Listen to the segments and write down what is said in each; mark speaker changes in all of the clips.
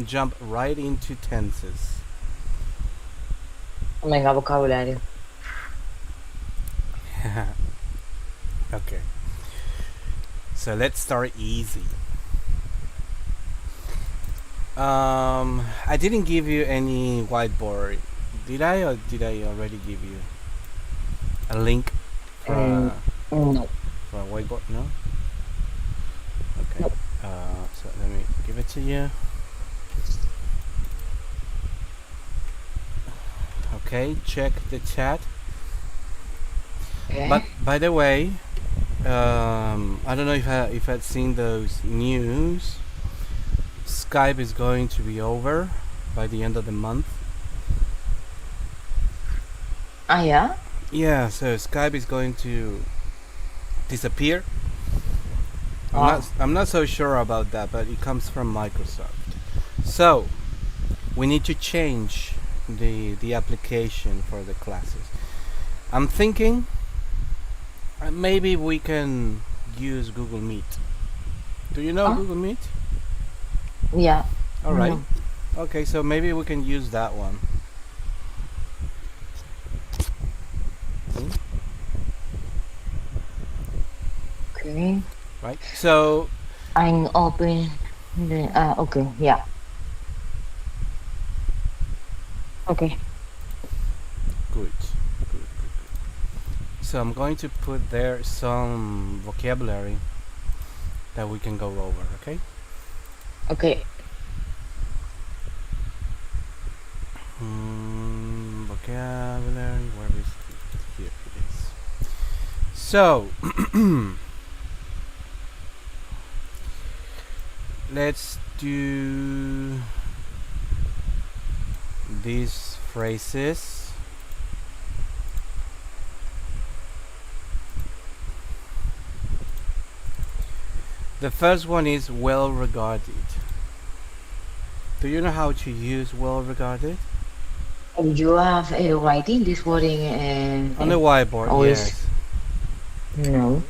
Speaker 1: jump right into tenses.
Speaker 2: Venga, vocabulario.
Speaker 1: Okay. So let's start easy. I didn't give you any whiteboard. Did I, or did I already give you a link for
Speaker 2: Mm, no,
Speaker 1: a whiteboard? No. Okay.
Speaker 2: no.
Speaker 1: So let me give it to you. Okay. Check the chat.
Speaker 2: Okay.
Speaker 1: But by the way, I don't know if I'd seen those news. Skype is going to be over by the end of the month.
Speaker 2: Ah, yeah?
Speaker 1: Yeah, so Skype is going to disappear.
Speaker 2: Ah,
Speaker 1: I'm not so sure about that, but it comes from Microsoft. So we need to change the application for the classes. I'm thinking maybe we can use Google Meet. Do you know
Speaker 2: ah,
Speaker 1: Google Meet?
Speaker 2: yeah.
Speaker 1: All right.
Speaker 2: No.
Speaker 1: Okay, so maybe we can use that one. Hmm?
Speaker 2: Okay.
Speaker 1: Right. So
Speaker 2: I'm open. Okay, yeah. Okay.
Speaker 1: good. Good. Good. So I'm going to put there some vocabulary that we can go over. Okay.
Speaker 2: Okay.
Speaker 1: Vocabulary. Where is it? Here it is. So let's do these phrases. The first one is well regarded. Do you know how to use well regarded?
Speaker 2: You have writing this word
Speaker 1: On the whiteboard,
Speaker 2: always
Speaker 1: yes.
Speaker 2: no.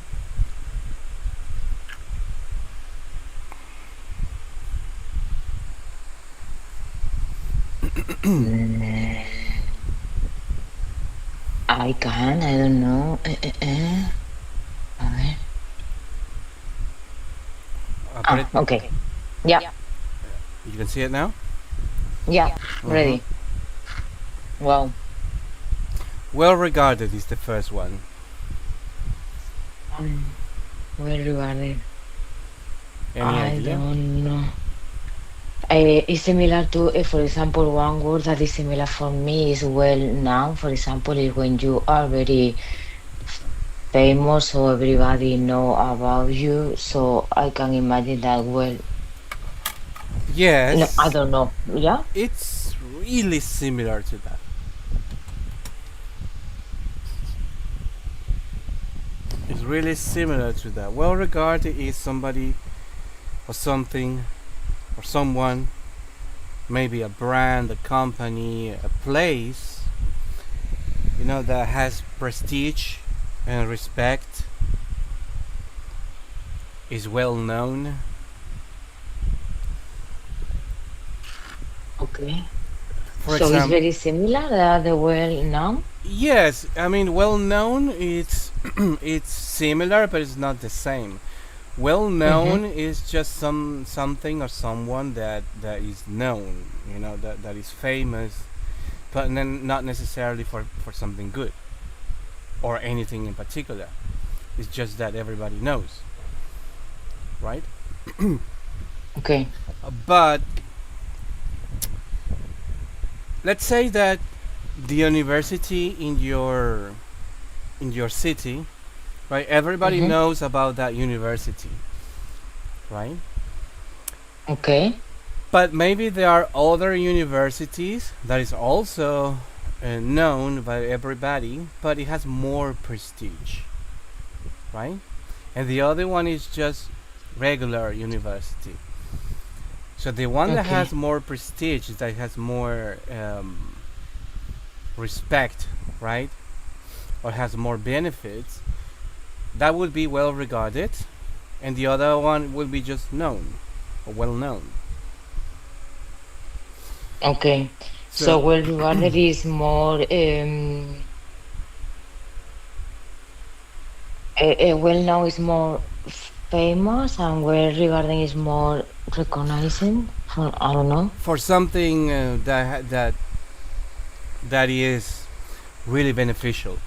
Speaker 2: Mm, I can, I don't know. A ver. Ah, okay. Yeah,
Speaker 1: You can see it now?
Speaker 2: yeah,
Speaker 1: Mm-hmm.
Speaker 2: ready. Well,
Speaker 1: Well regarded is the first one.
Speaker 2: um, well regarded.
Speaker 1: Any
Speaker 2: I
Speaker 1: idea?
Speaker 2: don't know. It's similar to, for example, one word that is similar for me is well known. For example, is when you are very famous, so everybody know about you. So I can imagine that. Well, no, I
Speaker 1: Yes,
Speaker 2: don't know. Yeah.
Speaker 1: it's really similar to that. It's really similar to that. Well regarded is somebody or something or someone, maybe a brand, a company, a place, that has prestige and respect, is well known.
Speaker 2: Okay.
Speaker 1: For
Speaker 2: So it's
Speaker 1: example,
Speaker 2: very similar. The well known.
Speaker 1: yes, I mean well known. It's it's similar, but it's not the same. Well
Speaker 2: Mm-hmm.
Speaker 1: known is just something or someone that is known. That is famous, but then not necessarily for something good or anything in particular. It's just that everybody knows, right?
Speaker 2: Okay.
Speaker 1: But let's say that the university in your city, right? Everybody
Speaker 2: Mm-hmm.
Speaker 1: knows about that university, right?
Speaker 2: Okay.
Speaker 1: But maybe there are other universities that is also known by everybody, but it has more prestige, right? And the other one is just regular university. So the one that has
Speaker 2: Okay.
Speaker 1: more prestige, that has more respect, right, or has more benefits, that would be well regarded, and the other one would be just known or well known.
Speaker 2: Okay. So
Speaker 1: So
Speaker 2: well regarded is more well known is more famous and well regarding is more recognizing for I don't know.
Speaker 1: for something that is really beneficial,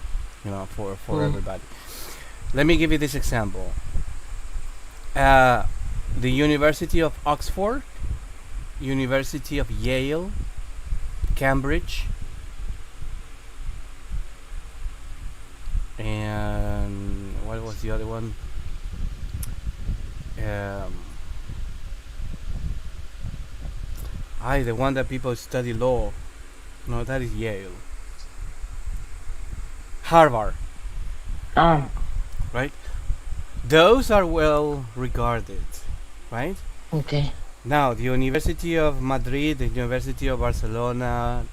Speaker 1: for
Speaker 2: Mm.
Speaker 1: everybody. Let me give you this example. Uh, the University of Oxford, University of Yale, Cambridge, and what was the other one? Um, the one that people study law. No, that is Yale. Harvard,
Speaker 2: Ah,
Speaker 1: right? Those are well regarded, right?
Speaker 2: okay.
Speaker 1: Now, the University of Madrid, the University of Barcelona,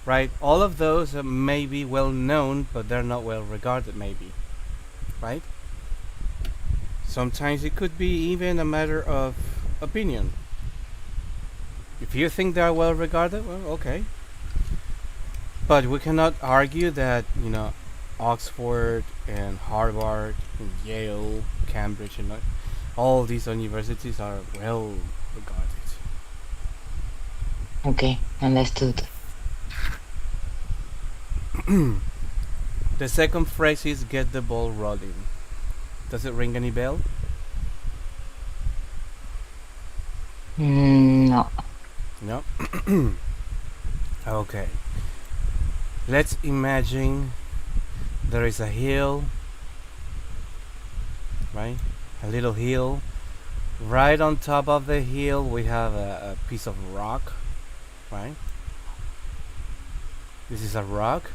Speaker 1: right? All of those may be well known, but they're not well regarded, maybe, right? Sometimes it could be even a matter of opinion. If you think they are well regarded, well, okay. But we cannot argue that, Oxford and Harvard and Yale, Cambridge, and all these universities are well regarded.
Speaker 2: Okay, understood.
Speaker 1: The second phrase is get the ball rolling. Does it ring any bell?
Speaker 2: No.
Speaker 1: No? Okay. Let's imagine there is a hill, right? A little hill. Right on top of the hill, we have a piece of rock, right? This is a rock,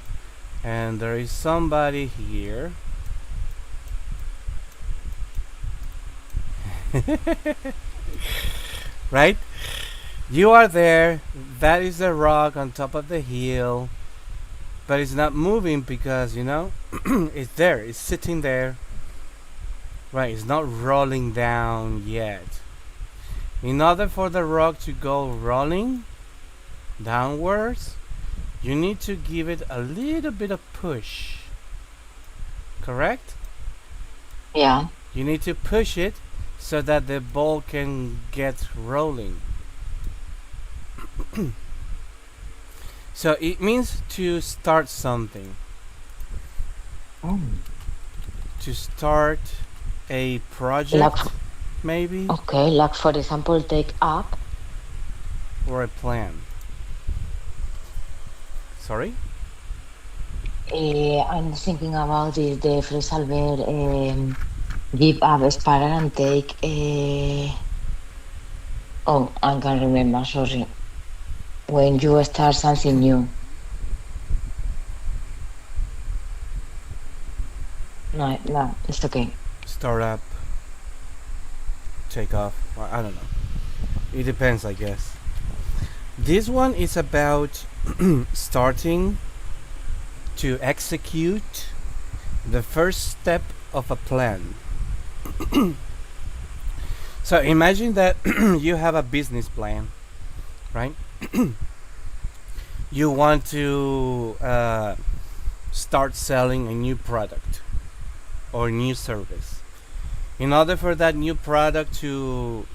Speaker 1: and there is somebody here. Right? You are there. That is the rock on top of the hill, but it's not moving because it's there. It's sitting there. Right? It's not rolling down yet. In order for the rock to go rolling downwards, you need to give it a little bit of push. Correct?
Speaker 2: Yeah.
Speaker 1: You need to push it so that the ball can get rolling. So it means to start something,
Speaker 2: Mm.
Speaker 1: to start a
Speaker 2: Like
Speaker 1: project, maybe,
Speaker 2: okay, like for example, take up.
Speaker 1: or a plan. Sorry?
Speaker 2: I'm thinking about this, the phrasal verb give up, spiral, and take. Oh, I can't remember. Sorry. When you start something new. No, no, it's okay.
Speaker 1: Start up, take off. Well, I don't know. It depends, I guess. This one is about starting to execute the first step of a plan. So imagine that you have a business plan, right? You want to start selling a new product or new service. In order for that new product to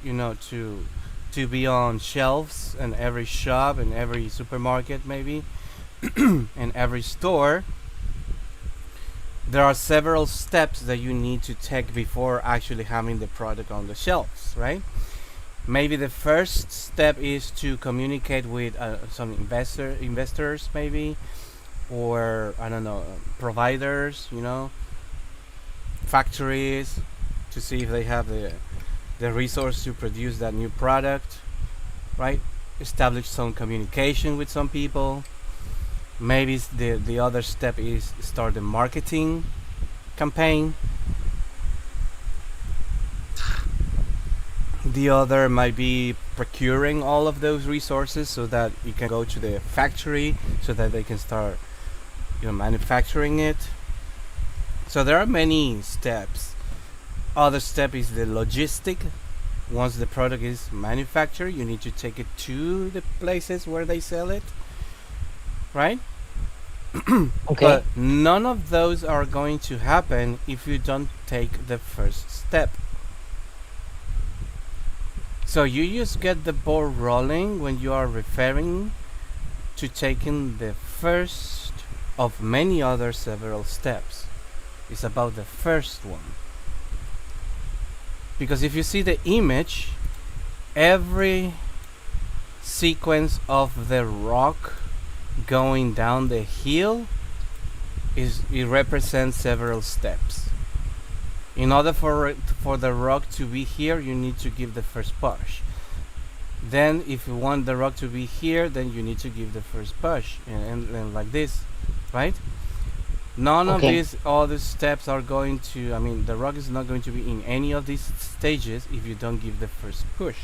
Speaker 1: be on shelves in every shop and every supermarket, maybe, and every store, there are several steps that you need to take before actually having the product on the shelves, right? Maybe the first step is to communicate with some investors, maybe, or I don't know, providers, factories, to see if they have the resource to produce that new product, right? Establish some communication with some people. Maybe the other step is start the marketing campaign. The other might be procuring all of those resources so that you can go to the factory so that they can start manufacturing it. So there are many steps. Other step is the logistic, once the product is manufactured, you need to take it to the places where they sell it, right? But
Speaker 2: Okay.
Speaker 1: none of those are going to happen if you don't take the first step. So you just get the ball rolling when you are referring to taking the first of many other several steps. It's about the first one. Because if you see the image, every sequence of the rock going down the hill it represents several steps. In order for the rock to be here, you need to give the first push. Then if you want the rock to be here, then you need to give the first push, and like this, right? None of
Speaker 2: Okay.
Speaker 1: these other steps are going to, I mean, the rock is not going to be in any of these stages if you don't give the first push.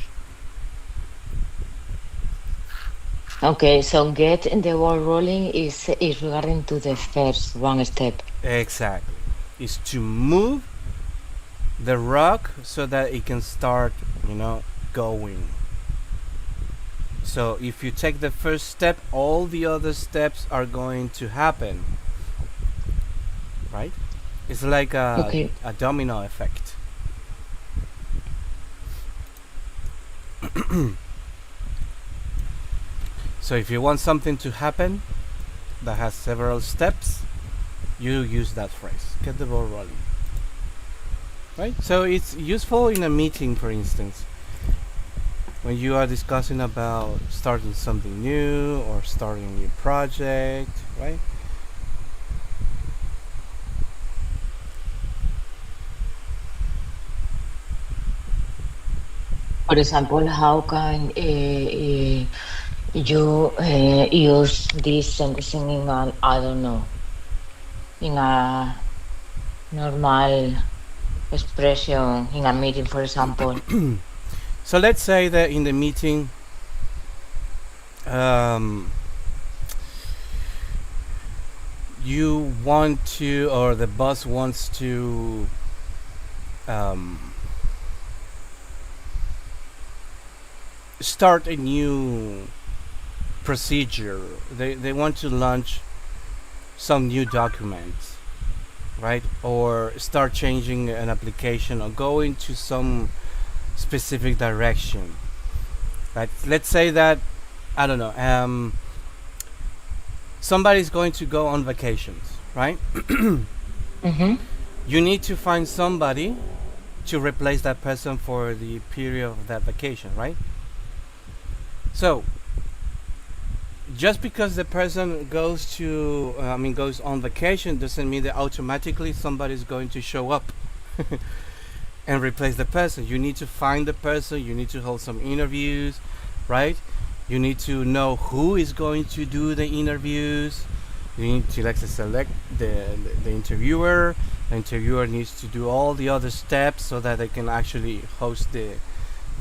Speaker 2: Okay. So get the ball rolling is regarding to the first one step.
Speaker 1: Exactly. Is to move the rock so that it can start, going. So if you take the first step, all the other steps are going to happen, right? It's like
Speaker 2: Okay.
Speaker 1: a domino effect. So if you want something to happen that has several steps, you use that phrase. Get the ball rolling. Right? So it's useful in a meeting, for instance, when you are discussing about starting something new or starting a new project, right?
Speaker 2: For example, how can you use this sentence in a, I don't know, in a normal expression in a meeting, for example?
Speaker 1: So let's say that in the meeting, um, you want to, or the boss wants to, um, start a new procedure. They want to launch some new documents, right? Or start changing an application or go into some specific direction, right? Let's say that, I don't know, somebody's going to go on vacations, right?
Speaker 2: Mm-hmm.
Speaker 1: You need to find somebody to replace that person for the period of that vacation, right? So just because the person goes on vacation doesn't mean that automatically somebody's going to show up and replace the person. You need to find the person, you need to hold some interviews, right? You need to know who is going to do the interviews. You need to, let's say, select the interviewer. The interviewer needs to do all the other steps so that they can actually host the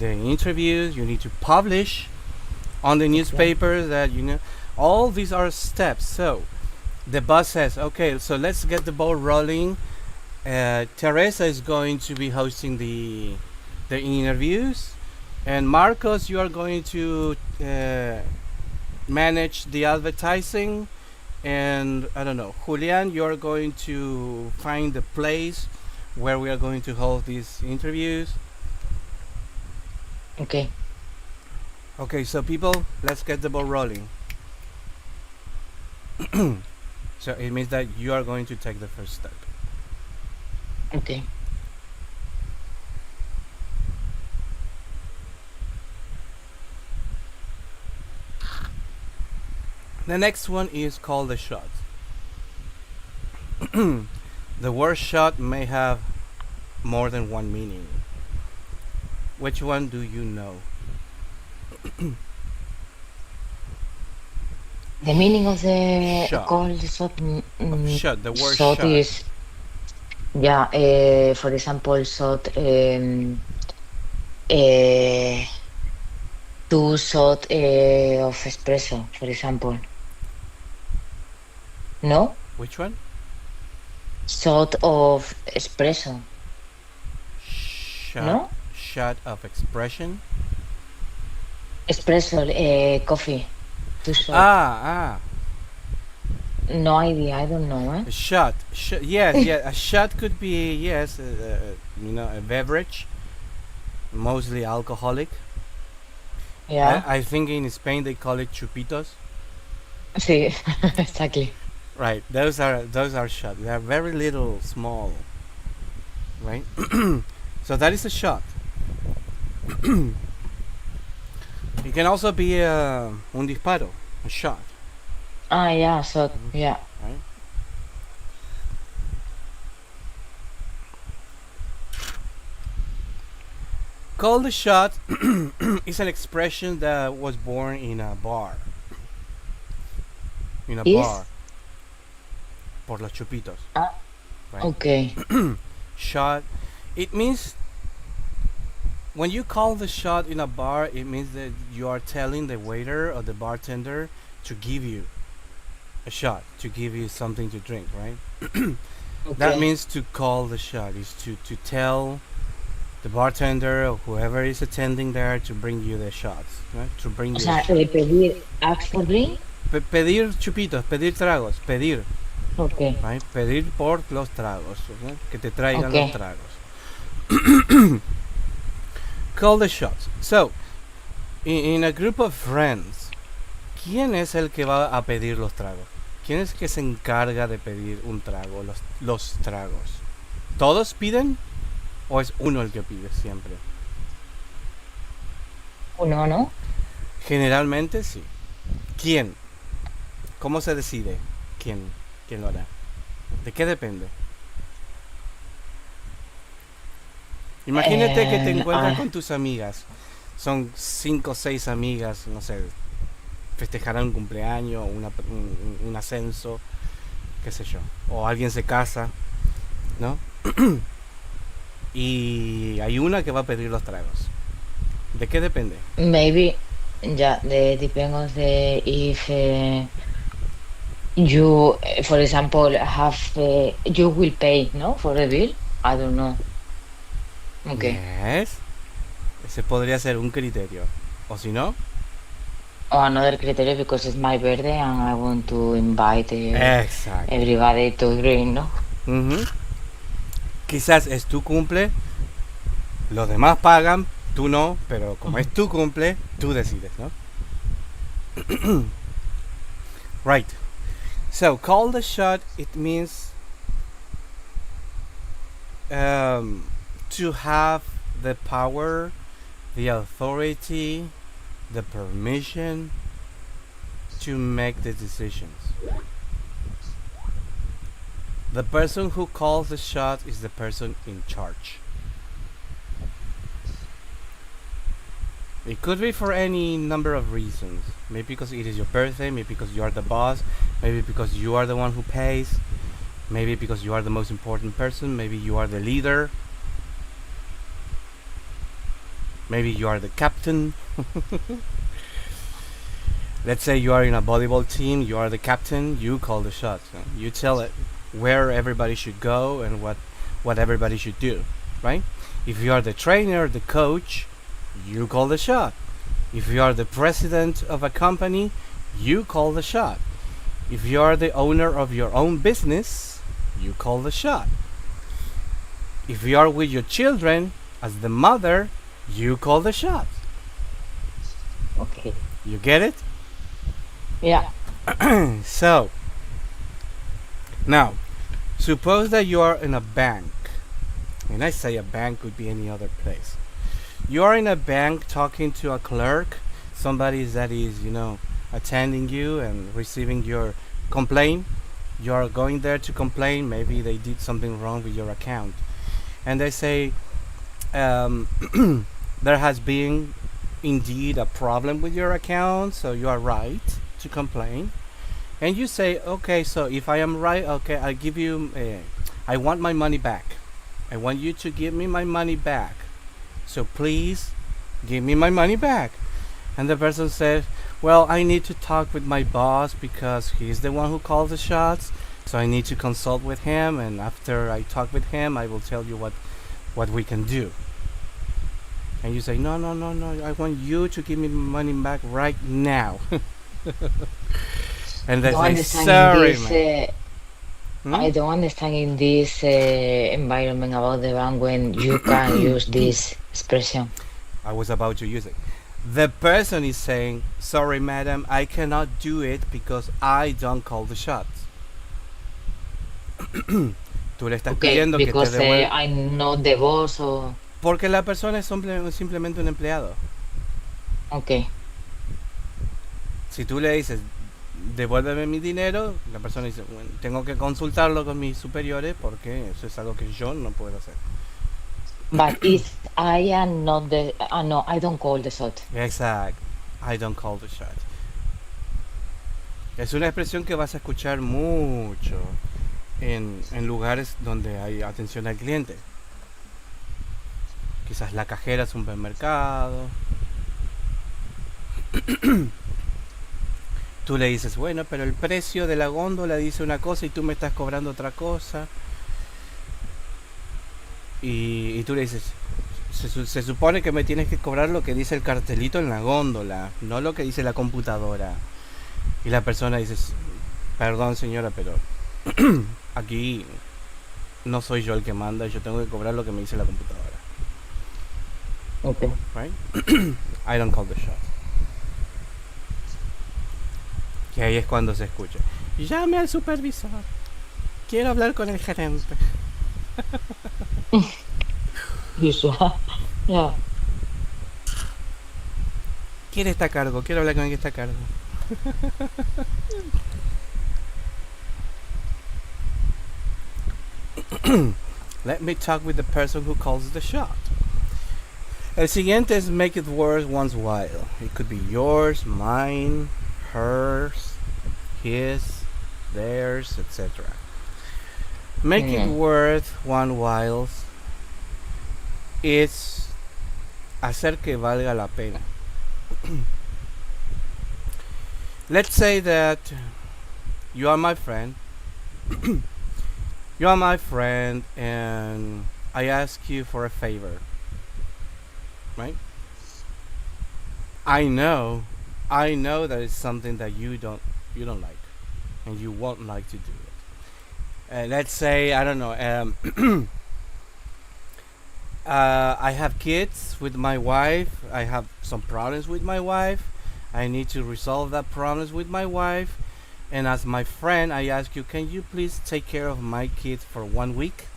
Speaker 1: interviews. You need to publish on the
Speaker 2: Okay.
Speaker 1: newspaper that all these are steps. So the boss says, okay, so let's get the ball rolling. Teresa is going to be hosting the interviews, and Marcos, you are going to manage the advertising, and I don't know, Julian, you are going to find the place where we are going to hold these interviews.
Speaker 2: Okay.
Speaker 1: Okay, so people, let's get the ball rolling. So it means that you are going to take the first step.
Speaker 2: Okay.
Speaker 1: The next one is called the shot. The word shot may have more than one meaning. Which one do you know?
Speaker 2: The meaning of the
Speaker 1: Shot.
Speaker 2: call shot,
Speaker 1: Shot. The word
Speaker 2: shot
Speaker 1: shot.
Speaker 2: is, yeah, for example, shot, uh, two shot of espresso, for example. No?
Speaker 1: Which one?
Speaker 2: Shot of espresso.
Speaker 1: Shot.
Speaker 2: No?
Speaker 1: shot of expression.
Speaker 2: Espresso, coffee, too short.
Speaker 1: Ah,
Speaker 2: No idea, I don't know, eh?
Speaker 1: a shot. Yes, yes. A shot could be yes, a beverage, mostly alcoholic.
Speaker 2: Yeah,
Speaker 1: I think in Spain they call it chupitos.
Speaker 2: sí, exactly.
Speaker 1: Right. Those are shots. They are very little, small. Right. So that is a shot. It can also be un disparo, a shot.
Speaker 2: Ah, yeah, so, yeah.
Speaker 1: Right. Call the shot is an expression that was born in a bar. In a bar.
Speaker 2: Is?
Speaker 1: Por los chupitos.
Speaker 2: Ah,
Speaker 1: Right.
Speaker 2: okay.
Speaker 1: Shot. It means when you call the shot in a bar, it means that you are telling the waiter or the bartender to give you a shot, to give you something to drink, right? That
Speaker 2: Okay.
Speaker 1: means to call the shot, is to tell the bartender or whoever is attending there to bring you the shots, right? To bring
Speaker 2: O
Speaker 1: you a
Speaker 2: sea,
Speaker 1: shot.
Speaker 2: pedir, ask for drink.
Speaker 1: Pedir chupitos, pedir tragos, pedir,
Speaker 2: Okay.
Speaker 1: right? Pedir por los tragos, ¿no? Que te traigan los
Speaker 2: Okay.
Speaker 1: tragos. Call the shots. So, in a group of friends, ¿quién es el que va a pedir los tragos? ¿Quién es que se encarga de pedir un trago, los tragos? ¿Todos piden o es uno el que pide siempre?
Speaker 2: Uno, ¿no?
Speaker 1: Generalmente sí. ¿Quién? ¿Cómo se decide? ¿Quién lo hará? ¿De qué depende? Imagínate que te encuentras
Speaker 2: Ah,
Speaker 1: con tus amigas. Son 5 o 6 amigas, no sé, festejarán un cumpleaños, un ascenso, qué sé yo. O alguien se casa, ¿no? Y hay una que va a pedir los tragos. ¿De qué depende?
Speaker 2: maybe, yeah, the depends on the if you, for example, have you will pay, no, for the bill. I don't know. Okay.
Speaker 1: Yes. Ese podría ser un criterio. O si no,
Speaker 2: Or another criteria because it's my birthday and I want to invite
Speaker 1: exacto.
Speaker 2: everybody to drink, no?
Speaker 1: Ujú. Quizás es tu cumple, los demás pagan, tú no, pero como es
Speaker 2: Mhm.
Speaker 1: tu cumple, tú decides, ¿no? Right. So, call the shot, it means to have the power, the authority, the permission to make the decisions. The person who calls the shot is the person in charge. It could be for any number of reasons. Maybe because it is your birthday, maybe because you are the boss, maybe because you are the one who pays, maybe because you are the most important person, maybe you are the leader, maybe you are the captain. Let's say you are in a volleyball team, you are the captain, you call the shots. You tell it where everybody should go and what everybody should do, right? If you are the trainer, the coach, you call the shot. If you are the president of a company, you call the shot. If you are the owner of your own business, you call the shot. If you are with your children, as the mother, you call the shot.
Speaker 2: Okay.
Speaker 1: You get it?
Speaker 2: Yeah.
Speaker 1: So, now, suppose that you are in a bank. When I say a bank, could be any other place. You are in a bank talking to a clerk, somebody that is, attending you and receiving your complaint. You are going there to complain. Maybe they did something wrong with your account. And they say, um, there has been indeed a problem with your account, so you are right to complain. And you say, okay, so if I am right, okay, I'll give you, I want my money back. I want you to give me my money back. So please give me my money back. And the person said, well, I need to talk with my boss because he's the one who calls the shots. So I need to consult with him. And after I talk with him, I will tell you what we can do. and you say, no, no, no, no, I want you to give me money back right now. And they
Speaker 2: Don't
Speaker 1: say,
Speaker 2: understand in
Speaker 1: sorry,
Speaker 2: this.
Speaker 1: man. Hmm?
Speaker 2: I don't understand in this environment about the bank when you can use this expression.
Speaker 1: I was about to use it. The person is saying, sorry, madam, I cannot do it because I don't call the shots. Tú le estás
Speaker 2: Okay,
Speaker 1: pidiendo que te
Speaker 2: because
Speaker 1: devuelva.
Speaker 2: I'm not the boss or
Speaker 1: Porque la persona es simplemente un empleado.
Speaker 2: okay.
Speaker 1: Si tú le dices, devuélveme mi dinero, la persona dice, bueno, tengo que consultarlo con mis superiores porque eso es algo que yo no puedo hacer.
Speaker 2: But it's I am not the no, I don't call the shot.
Speaker 1: Exacto. I don't call the shots. Es una expresión que vas a escuchar mucho en lugares donde hay atención al cliente. Quizás la cajera de un supermercado. Tú le dices, bueno, pero el precio de la góndola dice una cosa y tú me estás cobrando otra cosa. Y tú le dices, se supone que me tienes que cobrar lo que dice el cartelito en la góndola, no lo que dice la computadora. Y la persona dice, perdón señora, pero aquí no soy yo el que manda, yo tengo que cobrar lo que me dice la computadora.
Speaker 2: Okay.
Speaker 1: Right? I don't call the shot. Que ahí es cuando se escucha. Llame al supervisor. Quiero hablar con el gerente.
Speaker 2: Usual. Yeah.
Speaker 1: ¿Quién está a cargo? Quiero hablar con el que está a cargo. Let me talk with the person who calls the shot. El siguiente es make it worth one's while. It could be yours, mine, hers, his, theirs, etc. Make it
Speaker 2: Mm.
Speaker 1: worth one while es hacer que valga la pena. Let's say that you are my friend. You are my friend, and I ask you for a favor, right? I know, I know that it's something that you don't like, and you won't like to do it. Let's say I don't know. I have kids with my wife. I have some problems with my wife. I need to resolve that problems with my wife. And as my friend, I ask you, can you please take care of my kids for 1 week?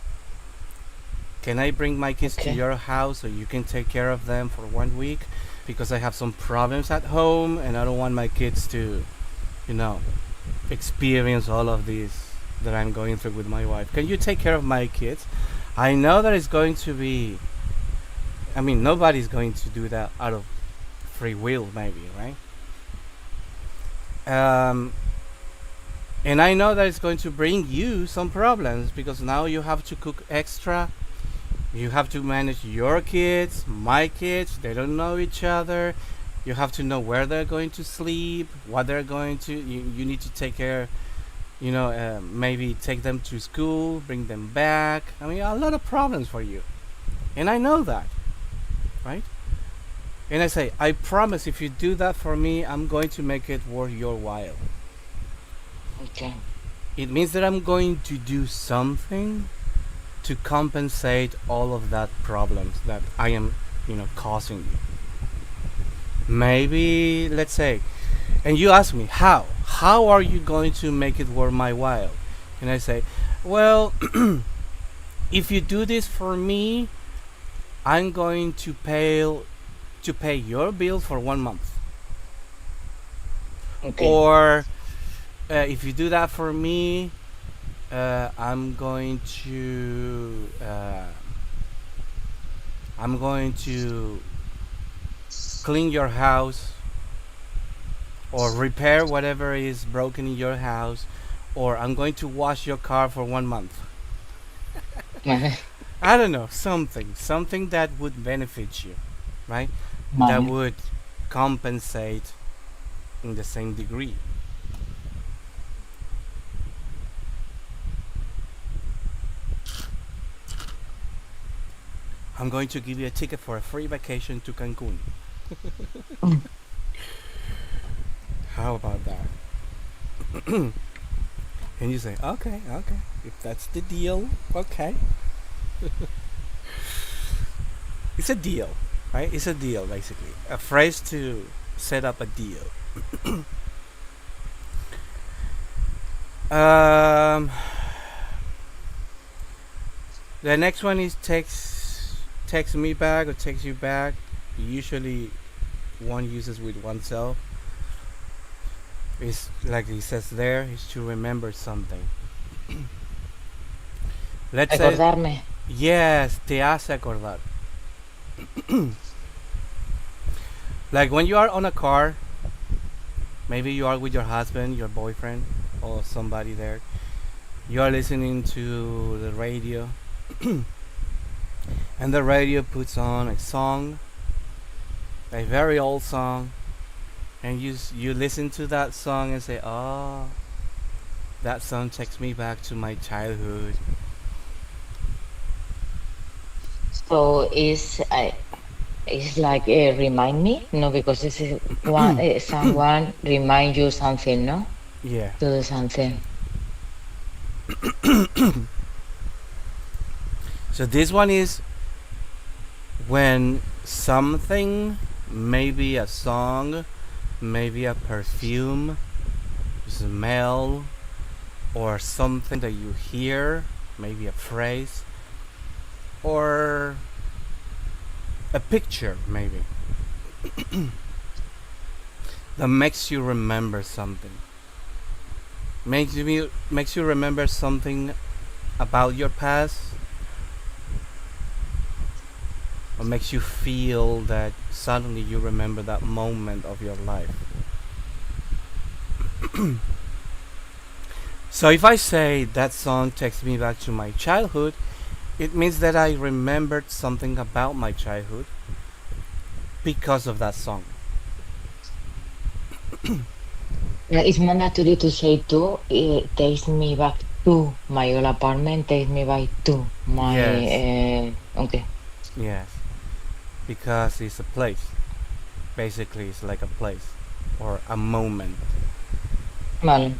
Speaker 1: Can I bring my kids to
Speaker 2: Okay.
Speaker 1: your house so you can take care of them for 1 week? Because I have some problems at home and I don't want my kids to, you know, experience all of this that I'm going through with my wife. Can you take care of my kids? I know that it's going to be, I mean, nobody's going to do that out of free will, maybe, right? Um, and I know that it's going to bring you some problems because now you have to cook extra. You have to manage your kids, my kids. They don't know each other. You have to know where they're going to sleep, what they're going to. You need to take care. Maybe take them to school, bring them back. I mean, a lot of problems for you, and I know that, right? And I say, I promise, if you do that for me, I'm going to make it worth your while.
Speaker 2: Okay.
Speaker 1: It means that I'm going to do something to compensate all of that problems that I am, causing you. Maybe, let's say, and you ask me, how are you going to make it worth my while? And I say, well, if you do this for me, I'm going to pay your bill for 1 month.
Speaker 2: Okay.
Speaker 1: Or if you do that for me, I'm going to clean your house or repair whatever is broken in your house, or I'm going to wash your car for 1 month. I don't know, something that would benefit you, right? That
Speaker 2: Money.
Speaker 1: would compensate in the same degree. I'm going to give you a ticket for a free vacation to Cancun.
Speaker 2: Mm.
Speaker 1: How about that? And you say, okay, okay. If that's the deal, okay. It's a deal, right? It's a deal, basically. A phrase to set up a deal. Um, the next one is text me back or text you back. Usually, one uses with oneself. It's like he says there, is to remember something. Let's say,
Speaker 2: Recordarme.
Speaker 1: yes, te hace acordar. Like when you are on a car, maybe you are with your husband, your boyfriend, or somebody there. You are listening to the radio, and the radio puts on a song, a very old song, and you listen to that song and say, "Oh, that song takes me back to my childhood."
Speaker 2: So it's like remind me, no, because this is one someone remind you something, no,
Speaker 1: Yeah.
Speaker 2: to do something.
Speaker 1: So this one is when something, maybe a song, maybe a perfume, smell, or something that you hear, maybe a phrase, or a picture, maybe, that makes you remember something. Makes you remember something about your past, or makes you feel that suddenly you remember that moment of your life. So if I say that song takes me back to my childhood, it means that I remembered something about my childhood because of that song.
Speaker 2: Yeah, it's mandatory to say to. It takes me back to my old apartment. Takes me back to my.
Speaker 1: Yes,
Speaker 2: Okay.
Speaker 1: yes, because it's a place. Basically, it's like a place or a moment.
Speaker 2: Vale.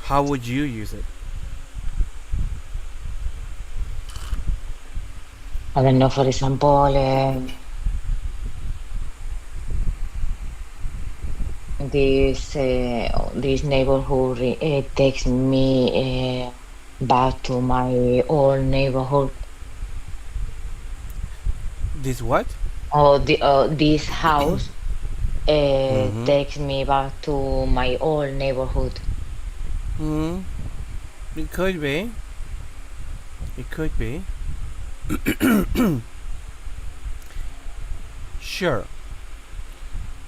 Speaker 1: How would you use it?
Speaker 2: I don't know. For example, this neighborhood takes me back to my old neighborhood.
Speaker 1: This what?
Speaker 2: Or this house
Speaker 1: Mm-hmm.
Speaker 2: takes me back to my old neighborhood.
Speaker 1: Mm-hmm. It could be. It could be. Sure.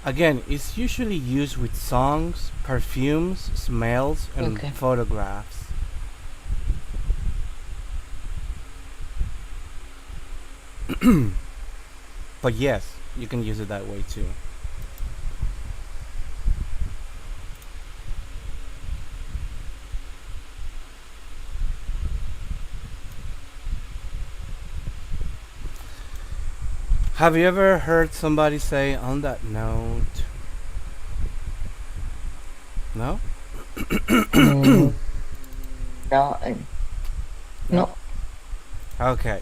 Speaker 1: Again, it's usually used with songs, perfumes, smells, and
Speaker 2: Okay.
Speaker 1: photographs. But yes, you can use it that way too. Have you ever heard somebody say on that note? No?
Speaker 2: Mm, no,
Speaker 1: No?
Speaker 2: no.
Speaker 1: Okay.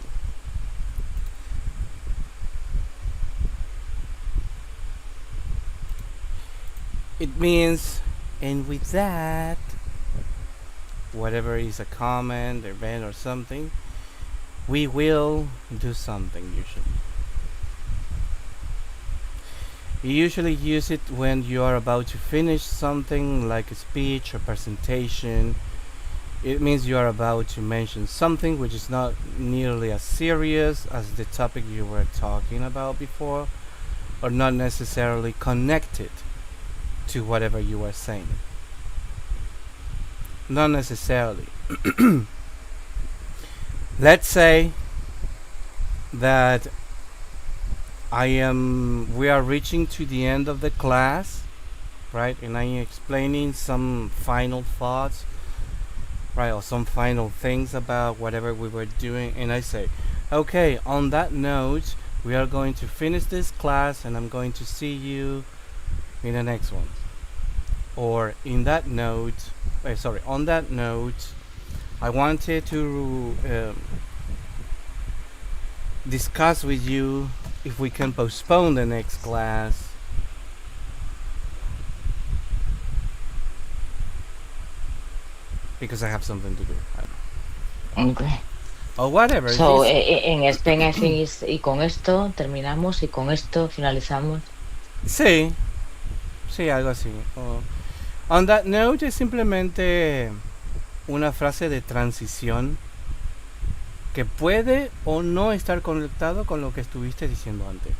Speaker 1: It means, and with that, whatever is a comment, event, or something, we will do something usually. You usually use it when you are about to finish something like a speech or presentation. It means you are about to mention something which is not nearly as serious as the topic you were talking about before, or not necessarily connected to whatever you were saying. Not necessarily. Let's say that we are reaching to the end of the class, right? And I'm explaining some final thoughts right? Or some final things about whatever we were doing, and I say, okay, on that note, we are going to finish this class, and I'm going to see you in the next one. Or in that note, on that note, I wanted to discuss with you if we can postpone the next class because I have something to do.
Speaker 2: Okay.
Speaker 1: Or whatever.
Speaker 2: So in Spain, I think is y con esto terminamos y con esto finalizamos.
Speaker 1: Sí, sí, algo así. On that note es simplemente una frase de transición que puede o no estar conectado con lo que estuviste diciendo antes.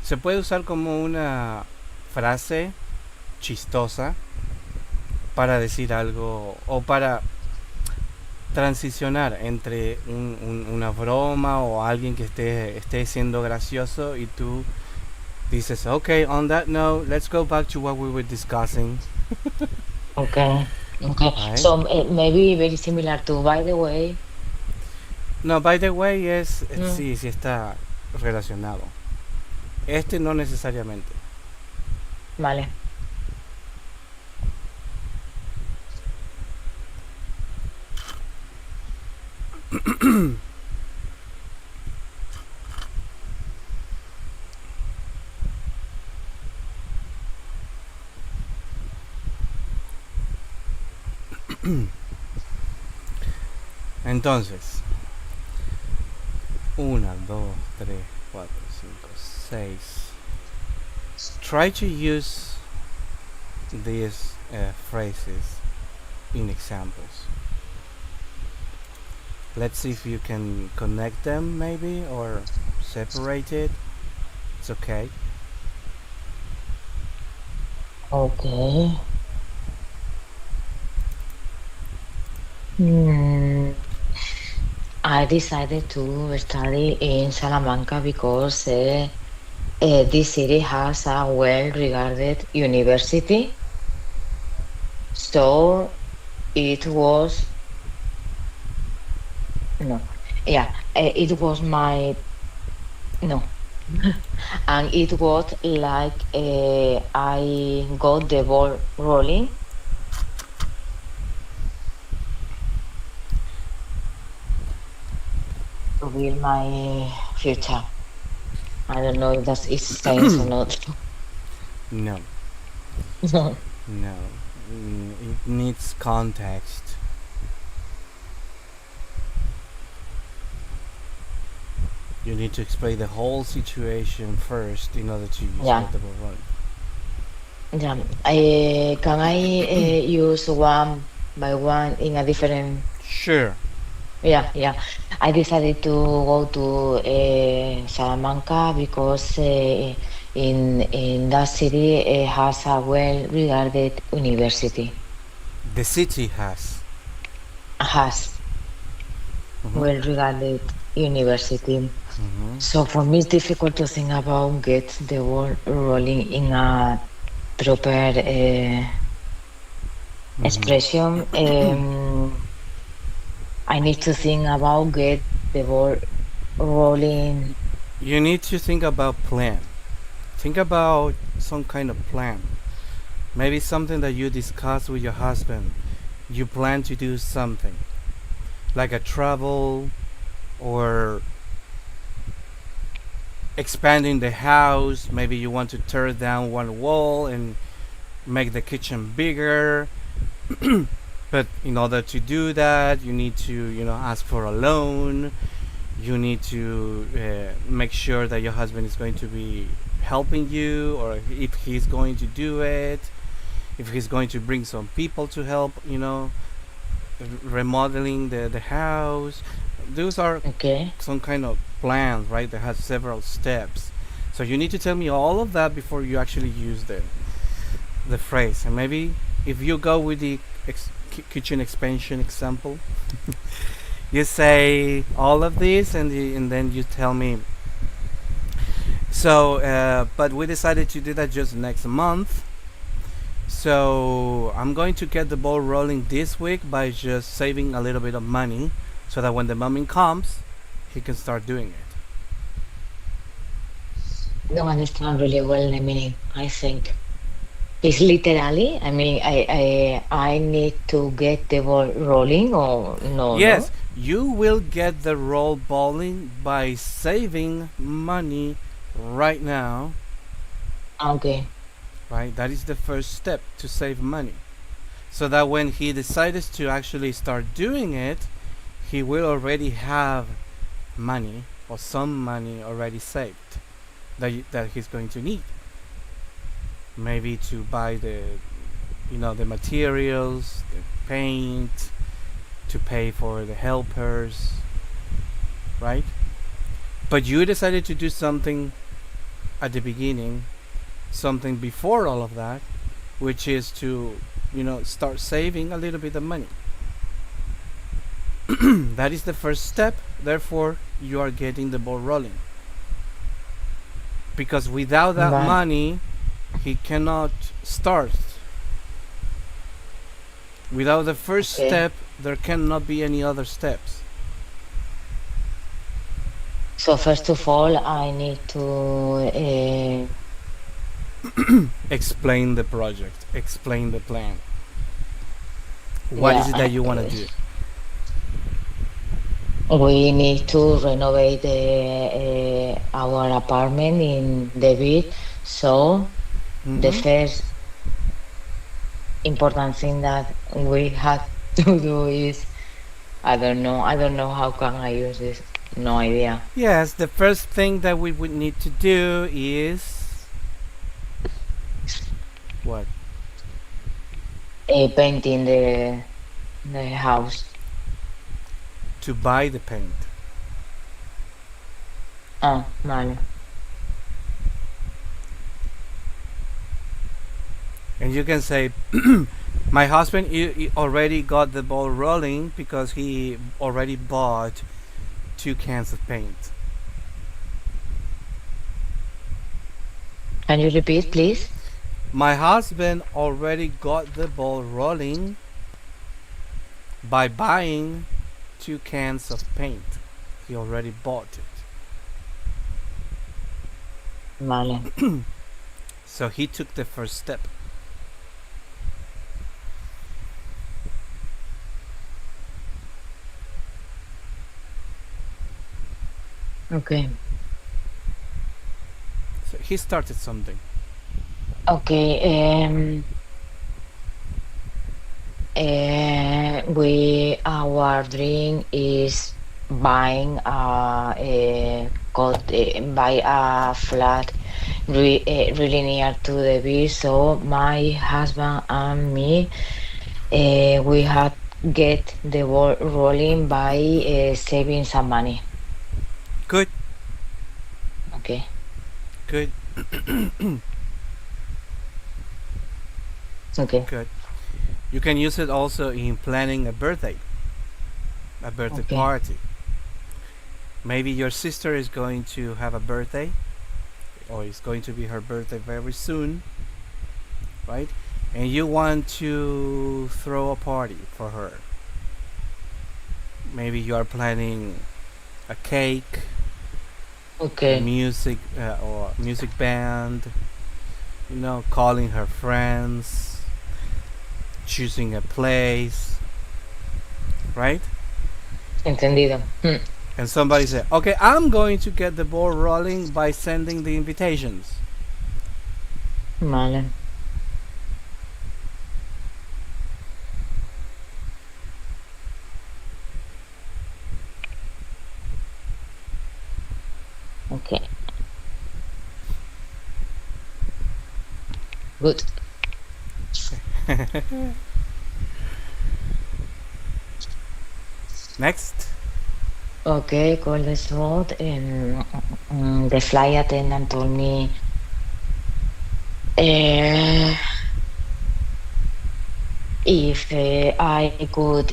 Speaker 1: Se puede usar como una frase chistosa para decir algo o para transicionar entre una broma o alguien que esté siendo gracioso y tú dices, okay, on that note, let's go back to what we were discussing.
Speaker 2: Okay. Okay.
Speaker 1: Right?
Speaker 2: So maybe very similar to by the way.
Speaker 1: No, by the way, sí está relacionado. Este no necesariamente.
Speaker 2: Vale.
Speaker 1: Entonces, 1, 2, 3, 4, 5, 6. Try to use these phrases in examples. Let's see if you can connect them maybe or separate it. It's okay.
Speaker 2: Okay. I decided to study in Salamanca because this city has a well-regarded university. So it was it was my no, and it was like I got the ball rolling to build my future. I don't know if that is sense or not.
Speaker 1: No,
Speaker 2: No.
Speaker 1: no. It needs context. You need to explain the whole situation first in order to use
Speaker 2: Yeah.
Speaker 1: multiple one.
Speaker 2: Yeah. Can I use one by one in a different?
Speaker 1: Sure.
Speaker 2: Yeah. I decided to go to Salamanca because in that city has a well-regarded university.
Speaker 1: The city has.
Speaker 2: Has well-regarded university.
Speaker 1: Mm-hmm.
Speaker 2: So for me, it's difficult to think about get the ball rolling in a proper expression. I need to think about get the ball rolling.
Speaker 1: You need to think about plan. Think about some kind of plan. Maybe something that you discuss with your husband. You plan to do something like a travel or expanding the house. Maybe you want to tear down one wall and make the kitchen bigger. But in order to do that, you need to, ask for a loan. You need to make sure that your husband is going to be helping you, or if he's going to do it, if he's going to bring some people to help, remodeling the house. Those are
Speaker 2: Okay.
Speaker 1: some kind of plans, right? That has several steps. So you need to tell me all of that before you actually use the phrase. And maybe if you go with the kitchen expansion example, you say all of this, and then you tell me. So, but we decided to do that just next month. So I'm going to get the ball rolling this week by just saving a little bit of money so that when the moment comes, he can start doing it.
Speaker 2: Don't understand really well the meaning. I think it's literally. I mean, I need to get the ball rolling, or no,
Speaker 1: Yes,
Speaker 2: no.
Speaker 1: you will get the roll bowling by saving money right now,
Speaker 2: Okay,
Speaker 1: right? That is the first step to save money. So that when he decides to actually start doing it, he will already have money or some money already saved that he's going to need. Maybe to buy the materials, the paint, to pay for the helpers, right? But you decided to do something at the beginning, something before all of that, which is to, start saving a little bit of money. That is the first step. Therefore, you are getting the ball rolling. Because without that
Speaker 2: but
Speaker 1: money, he cannot start. Without the first
Speaker 2: okay.
Speaker 1: step, there cannot be any other steps.
Speaker 2: So first of all, I need to.
Speaker 1: Explain the project, explain the plan. What
Speaker 2: Yeah,
Speaker 1: is it that you want to do?
Speaker 2: we need to renovate our apartment in the beach. So the
Speaker 1: Mm-hmm.
Speaker 2: first important thing that we have to do is I don't know how can I use this. No idea.
Speaker 1: Yes, the first thing that we would need to do is what?
Speaker 2: Painting the house.
Speaker 1: To buy the paint.
Speaker 2: Oh, vale.
Speaker 1: And you can say, my husband he already got the ball rolling because he already bought 2 cans of paint.
Speaker 2: Can you repeat, please?
Speaker 1: My husband already got the ball rolling by buying 2 cans of paint. He already bought it.
Speaker 2: Vale.
Speaker 1: So he took the first step.
Speaker 2: Okay.
Speaker 1: So he started something.
Speaker 2: Okay. Our dream is buying buy a flat really near to the beach. So my husband and me, we had get the ball rolling by saving some money.
Speaker 1: Good,
Speaker 2: Okay.
Speaker 1: good,
Speaker 2: Okay.
Speaker 1: good. You can use it also in planning a birthday
Speaker 2: Okay.
Speaker 1: party. Maybe your sister is going to have a birthday, or it's going to be her birthday very soon, right? And you want to throw a party for her. Maybe you are planning a cake,
Speaker 2: Okay.
Speaker 1: or music band. Calling her friends, choosing a place, right?
Speaker 2: Entendido.
Speaker 1: And somebody said, "Okay, I'm going to get the ball rolling by sending the invitations."
Speaker 2: Vale. Okay. Good.
Speaker 1: Next.
Speaker 2: Okay, call the slot, and the flight attendant told me uh, if I could,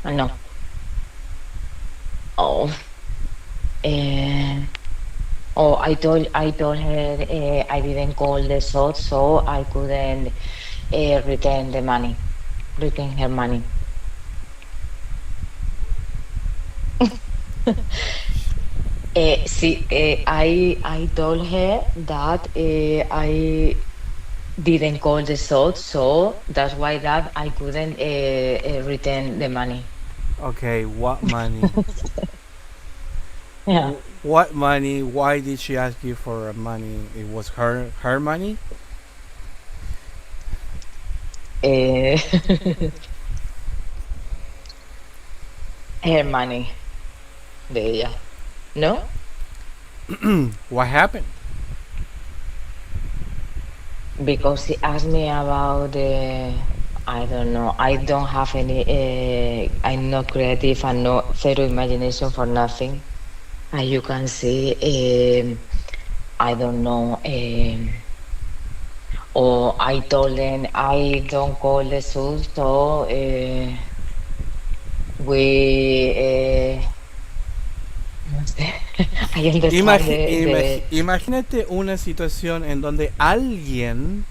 Speaker 2: no, oh, uh, Oh, I told her I didn't call the shot, so I couldn't return the money, return her money. See, I told her that I didn't call the shot, so that's why that I couldn't return the money.
Speaker 1: Okay, what money?
Speaker 2: Yeah.
Speaker 1: What money? Why did she ask you for money? It was her money.
Speaker 2: Eh, her money de ella, ¿no?
Speaker 1: What happened?
Speaker 2: Because he asked me about the, I don't know, I don't have any, I'm not creative and no zero imagination for nothing. As you can see, I don't know, or I told them I don't call the suit, so we, no sé, I understand
Speaker 1: Imagínate una situación en donde alguien,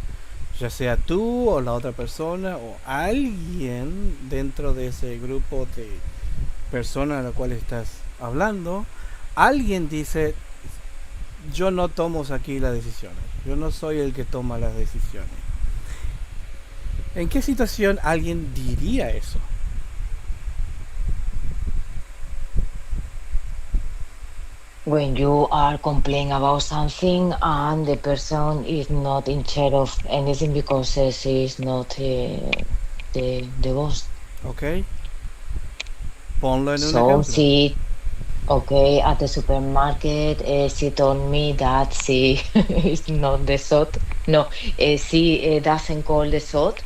Speaker 1: ya sea tú o la otra persona o alguien dentro de ese grupo de personas a la cual estás hablando, alguien dice, yo no tomo aquí las decisiones, yo no soy el que toma las decisiones. ¿En qué situación alguien diría eso?
Speaker 2: when you are complaining about something and the person is not in charge of anything because she is not the boss.
Speaker 1: ¿Ok? Ponlo en un
Speaker 2: So
Speaker 1: ejemplo.
Speaker 2: she, okay, at the supermarket, she told me that she is not the shot. No, she doesn't call the shot.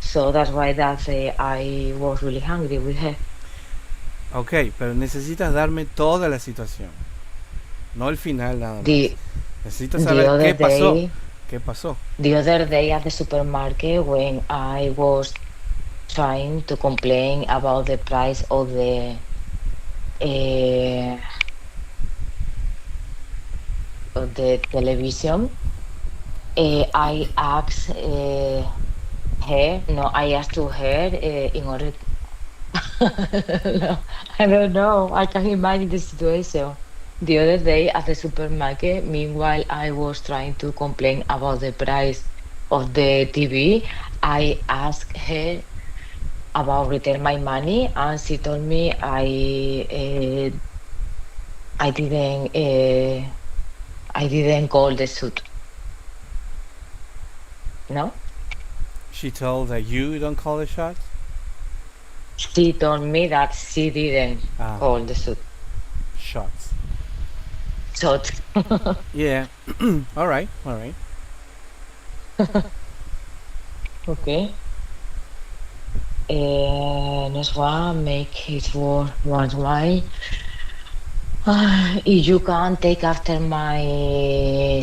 Speaker 2: So that's why that I was really hungry with her.
Speaker 1: Ok, pero necesitas darme toda la situación, no el final nada más.
Speaker 2: The
Speaker 1: Necesitas
Speaker 2: the
Speaker 1: saber
Speaker 2: other
Speaker 1: qué pasó.
Speaker 2: day,
Speaker 1: ¿Qué pasó?
Speaker 2: the other day at the supermarket when I was trying to complain about the price uh, of the television. I asked her, no, I asked to her in order. No, I don't know. I can imagine the situation. The other day at the supermarket, meanwhile, I was trying to complain about the price of the TV. I asked her about return my money, and she told me I didn't I didn't call the suit. No,
Speaker 1: She told that you don't call the shots?
Speaker 2: she told me that she didn't
Speaker 1: Ah,
Speaker 2: call the suit.
Speaker 1: shots.
Speaker 2: So
Speaker 1: Yeah. All right. All right.
Speaker 2: okay. Next one, make it worth once while. If you can take after my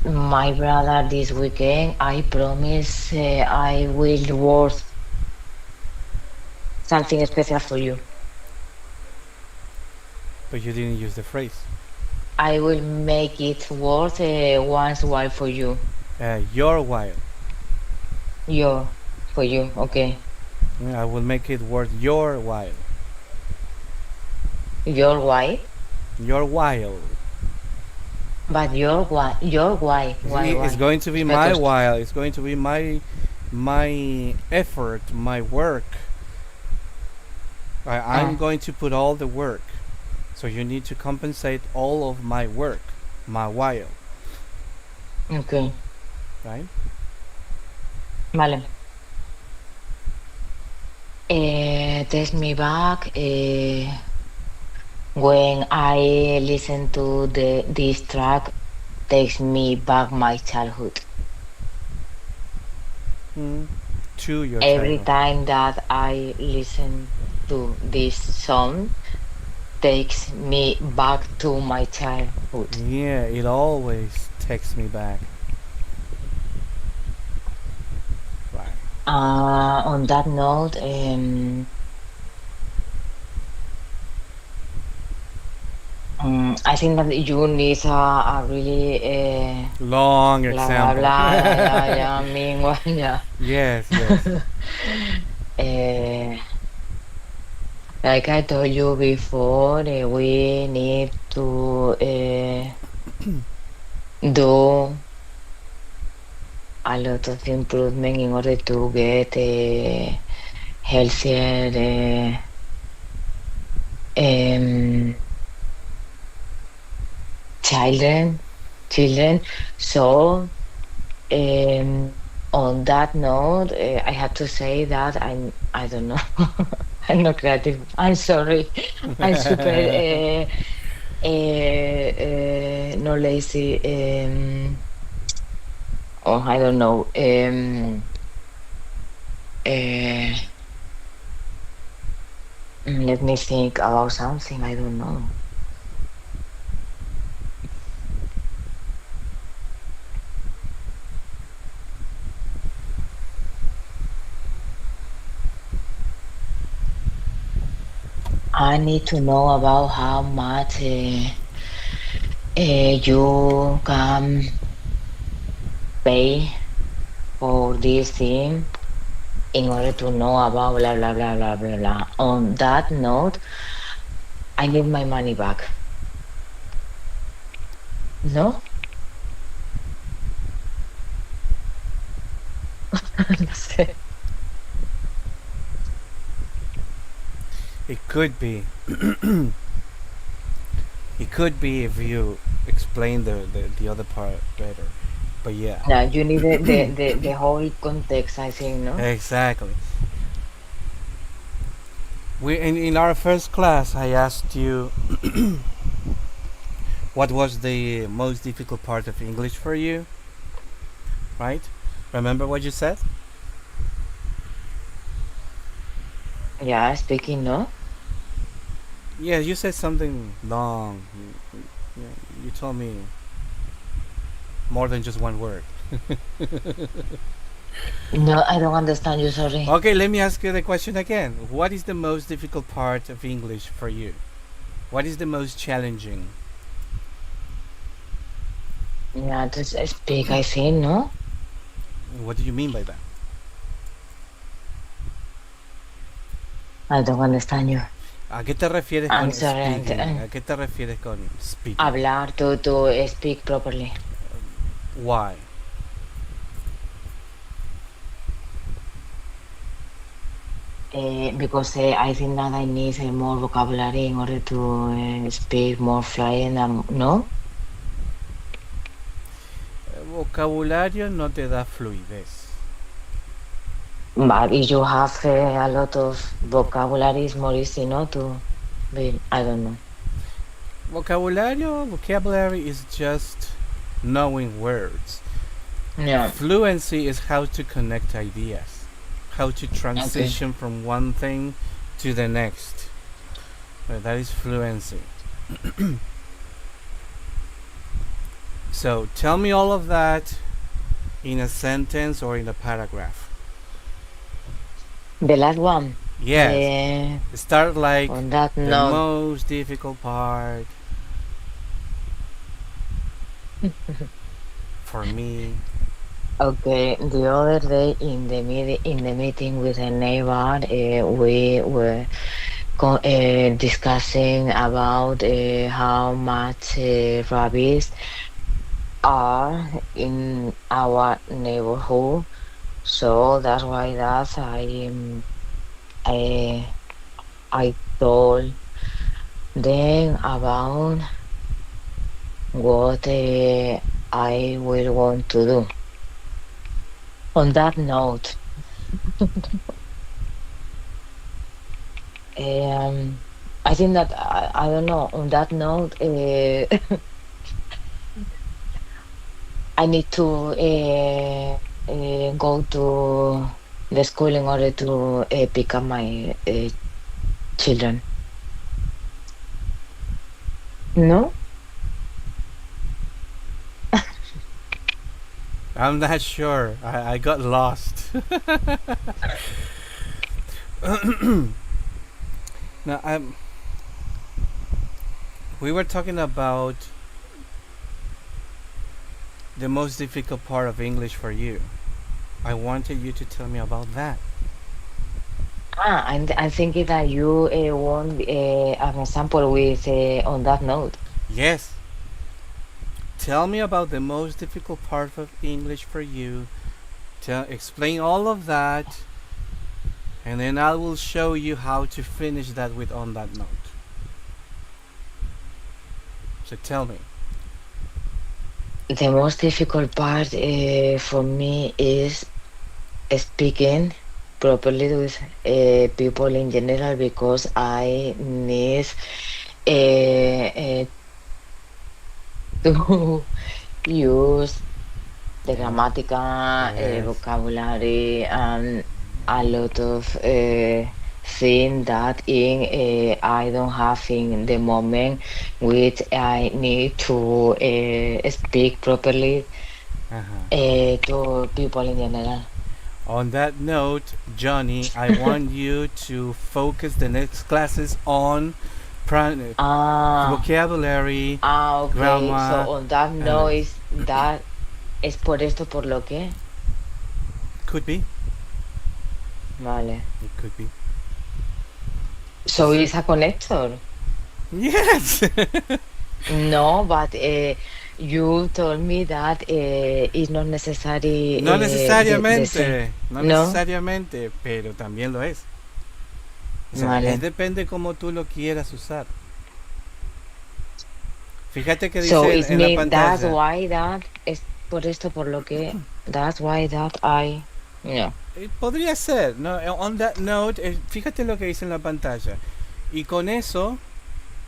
Speaker 2: brother this weekend, I promise I will worth something special for you.
Speaker 1: But you didn't use the phrase.
Speaker 2: I will make it worth once while for you.
Speaker 1: Your while.
Speaker 2: Your for you, okay.
Speaker 1: Yeah, I will make it worth your while.
Speaker 2: Your why?
Speaker 1: Your while.
Speaker 2: But your
Speaker 1: It's
Speaker 2: why?
Speaker 1: going to be my
Speaker 2: Because
Speaker 1: while. It's going to be my effort, my work. I'm
Speaker 2: ah,
Speaker 1: going to put all the work. So you need to compensate all of my work, my while,
Speaker 2: okay,
Speaker 1: right?
Speaker 2: vale. Text me back when I listen to the this track. Takes me back my childhood.
Speaker 1: Mm. To your
Speaker 2: Every
Speaker 1: childhood.
Speaker 2: time that I listen to this song, takes me back to my childhood.
Speaker 1: Yeah, it always takes me back. Right.
Speaker 2: On that note, I think that you need a really
Speaker 1: Long
Speaker 2: blah blah
Speaker 1: example.
Speaker 2: blah. Yeah, yeah, yeah. Mean one, yeah.
Speaker 1: Yes, yes.
Speaker 2: uh, like I told you before, we need to do a lot of improvement in order to get healthier um, children. Children. So on that note, I have to say that I don't know. I'm not creative. I'm sorry. I'm super not lazy. Oh, I don't know. Uh, Let me think about something. I don't know. I need to know about how much you can pay for this thing in order to know about blah blah blah blah blah blah. On that note, I need my money back. No? No sé.
Speaker 1: It could be. It could be if you explain the other part better. But yeah.
Speaker 2: No, you need the whole context, I think, no?
Speaker 1: Exactly. We in our first class I asked you what was the most difficult part of English for you, right? Remember what you said?
Speaker 2: Yeah, speaking, no?
Speaker 1: Yeah, you said something long. You told me more than just one word.
Speaker 2: No, I don't understand you, sorry.
Speaker 1: Okay, let me ask you the question again. What is the most difficult part of English for you? What is the most challenging?
Speaker 2: Yeah, just speak, I think, no?
Speaker 1: What do you mean by that?
Speaker 2: I don't understand you.
Speaker 1: ¿A qué te refieres
Speaker 2: I'm
Speaker 1: con
Speaker 2: sorry.
Speaker 1: speaking? ¿A qué te refieres con speaking?
Speaker 2: Hablar, to speak properly.
Speaker 1: Why?
Speaker 2: Because I think that I need more vocabulary in order to speak more fluent, no?
Speaker 1: Vocabulario no te da fluidez.
Speaker 2: But if you have a lot of vocabulary, it's more easy, no? To be, I don't know.
Speaker 1: Vocabulary is just knowing words.
Speaker 2: Yeah,
Speaker 1: Fluency is how to connect ideas, how to
Speaker 2: okay.
Speaker 1: transition from one thing to the next. That is fluency. So tell me all of that in a sentence or in a paragraph.
Speaker 2: The last one.
Speaker 1: Yes,
Speaker 2: Uh,
Speaker 1: start like
Speaker 2: on that
Speaker 1: the
Speaker 2: note,
Speaker 1: most difficult part for me.
Speaker 2: okay. The other day in the meeting with a neighbor, we were discussing about how much rabbits are in our neighborhood. So that's why I I told them about what I will want to do. On that note, I think that I don't know. On that note, I need to go to the school in order to pick up my children. No?
Speaker 1: I'm not sure. I got lost. Now, We were talking about the most difficult part of English for you. I wanted you to tell me about that.
Speaker 2: I'm thinking that you want an example with on that note.
Speaker 1: Yes. Tell me about the most difficult part of English for you. Explain all of that, and then I will show you how to finish that with on that note. So tell me.
Speaker 2: The most difficult part for me is speaking properly with people in general because I need uh, to use the
Speaker 1: Yeah.
Speaker 2: grammatical
Speaker 1: Yes.
Speaker 2: vocabulary and a lot of things that in I don't have in the moment which I need to speak properly
Speaker 1: Uh-huh.
Speaker 2: to people in general.
Speaker 1: On that note, Johnny, I want you to focus the next classes on
Speaker 2: Ah,
Speaker 1: vocabulary,
Speaker 2: okay. So
Speaker 1: grammar,
Speaker 2: on that
Speaker 1: and this.
Speaker 2: noise, that es por esto por lo que.
Speaker 1: Could be.
Speaker 2: Vale.
Speaker 1: It could be.
Speaker 2: So it's a connector.
Speaker 1: Yes.
Speaker 2: No, but you told me that it's not necessary
Speaker 1: No
Speaker 2: the same.
Speaker 1: necesariamente, no
Speaker 2: No?
Speaker 1: necesariamente, pero también lo es. O sea, es
Speaker 2: Vale.
Speaker 1: depende cómo tú lo quieras usar. Fíjate que
Speaker 2: So
Speaker 1: dice
Speaker 2: it's
Speaker 1: en la
Speaker 2: mean that's
Speaker 1: pantalla.
Speaker 2: why that es por esto por lo que that's why that I no.
Speaker 1: Podría ser, ¿no? On that note, fíjate lo que dice en la pantalla. Y con eso,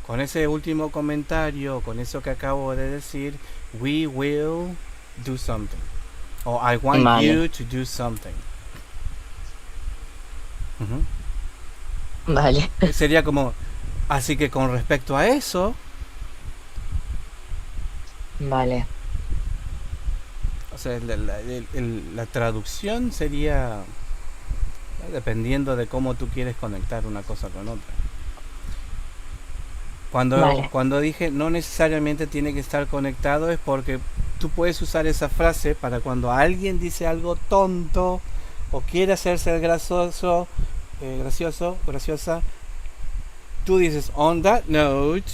Speaker 1: con ese último comentario, con eso que acabo de decir, we will do something. O I want
Speaker 2: Vale.
Speaker 1: you to do something. Ujú.
Speaker 2: Vale.
Speaker 1: Sería como, así que con respecto a eso,
Speaker 2: Vale.
Speaker 1: o sea, la traducción sería dependiendo de cómo tú quieres conectar una cosa con otra.
Speaker 2: Vale.
Speaker 1: Cuando dije no necesariamente tiene que estar conectado es porque tú puedes usar esa frase para cuando alguien dice algo tonto o quiere hacerse el graciosa, tú dices on that note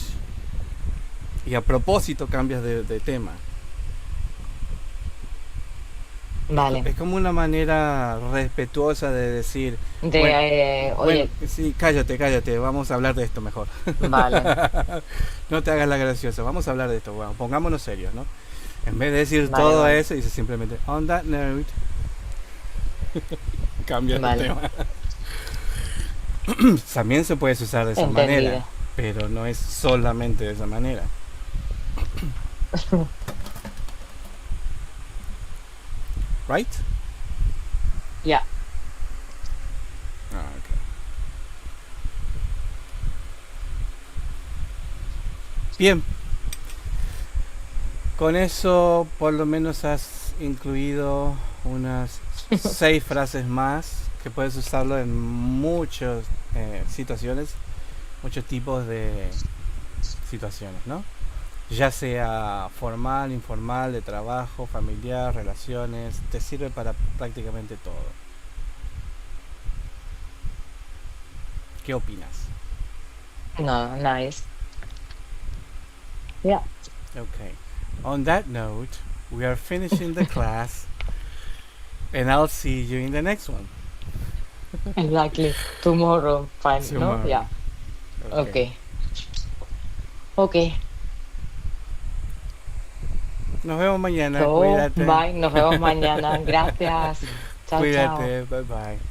Speaker 1: y a propósito cambias de tema.
Speaker 2: Vale.
Speaker 1: Es como una manera respetuosa de decir,
Speaker 2: De
Speaker 1: bueno, bueno,
Speaker 2: oye,
Speaker 1: sí, cállate, vamos a hablar de esto mejor.
Speaker 2: vale.
Speaker 1: No te hagas la graciosa, vamos a hablar de esto, bueno, pongámonos serios, ¿no? En vez de decir
Speaker 2: Vale,
Speaker 1: todo
Speaker 2: vale.
Speaker 1: eso, dice simplemente, on that note, cambia de
Speaker 2: Vale.
Speaker 1: tema. También se puede usar de esa manera,
Speaker 2: Entendido.
Speaker 1: pero no es solamente de esa manera. Right?
Speaker 2: Ya.
Speaker 1: Ah, okay. Bien, con eso por lo menos has incluido unas 6 frases más que puedes usarlo en muchas situaciones, muchos tipos de situaciones, ¿no? Ya sea formal, informal, de trabajo, familiar, relaciones, te sirve para prácticamente todo. ¿Qué opinas?
Speaker 2: No, nice. Yeah,
Speaker 1: Okay. On that note, we are finishing the class, and I'll see you in the next one.
Speaker 2: exactly. Tomorrow, fine. No?
Speaker 1: Tomorrow.
Speaker 2: Yeah.
Speaker 1: Okay.
Speaker 2: Okay. Okay.
Speaker 1: Nos vemos mañana.
Speaker 2: So,
Speaker 1: Cuídate.
Speaker 2: bye. Nos vemos mañana. Gracias. Chao, chao.
Speaker 1: Cuídate. Bye bye.